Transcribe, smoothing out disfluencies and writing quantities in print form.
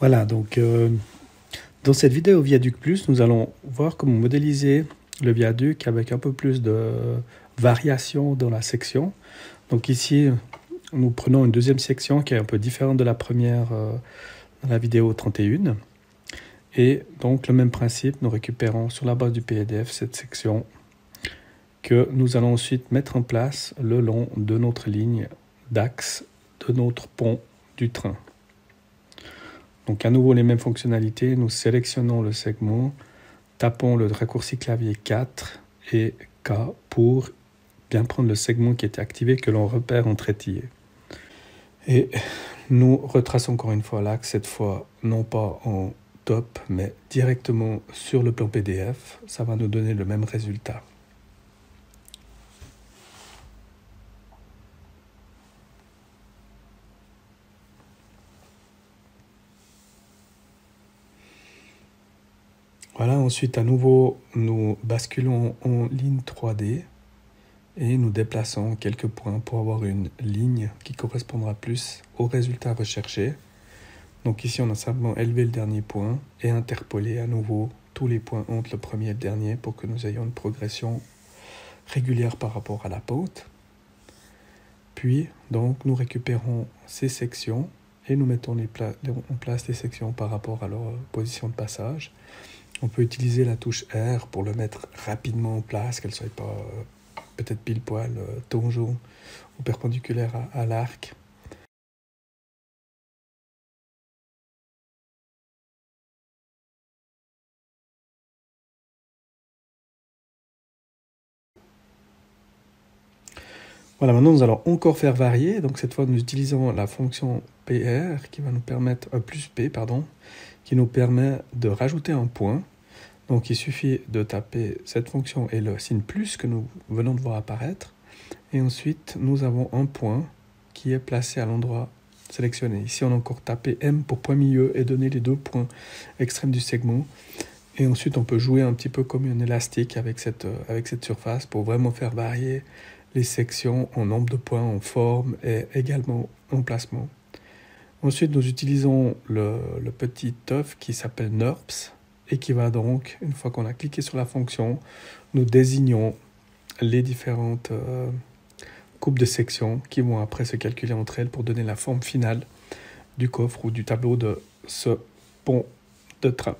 Voilà, donc dans cette vidéo Viaduc Plus, nous allons voir comment modéliser le viaduc avec un peu plus de variation dans la section. Donc ici, nous prenons une deuxième section qui est un peu différente de la première dans la vidéo 31. Et donc le même principe, nous récupérons sur la base du PDF cette section que nous allons ensuite mettre en place le long de notre ligne d'axe de notre pont du train. Donc à nouveau les mêmes fonctionnalités, nous sélectionnons le segment, tapons le raccourci clavier 4 et K pour bien prendre le segment qui est activé que l'on repère en trétillé. Et nous retraçons encore une fois l'axe, cette fois non pas en top mais directement sur le plan PDF, ça va nous donner le même résultat. Voilà, ensuite à nouveau, nous basculons en ligne 3D et nous déplaçons quelques points pour avoir une ligne qui correspondra plus au résultat recherché. Donc ici, on a simplement élevé le dernier point et interpolé à nouveau tous les points entre le premier et le dernier pour que nous ayons une progression régulière par rapport à la pente. Puis, donc, nous récupérons ces sections et nous mettons en place les sections par rapport à leur position de passage. On peut utiliser la touche R pour le mettre rapidement en place, qu'elle ne soit pas peut-être pile poil, tangent ou perpendiculaire à l'arc. Voilà, maintenant nous allons encore faire varier. Donc cette fois nous utilisons la fonction PR qui va nous permettre, plus P, pardon, qui nous permet de rajouter un point. Donc il suffit de taper cette fonction et le signe plus que nous venons de voir apparaître. Et ensuite nous avons un point qui est placé à l'endroit sélectionné. Ici on a encore tapé M pour point milieu et donner les deux points extrêmes du segment. Et ensuite on peut jouer un petit peu comme un élastique avec cette surface pour vraiment faire varier les sections en nombre de points, en forme et également en placement. Ensuite, nous utilisons le petit œuf qui s'appelle NURBS et qui va donc, une fois qu'on a cliqué sur la fonction, nous désignons les différentes coupes de sections qui vont après se calculer entre elles pour donner la forme finale du coffre ou du tableau de ce pont de train.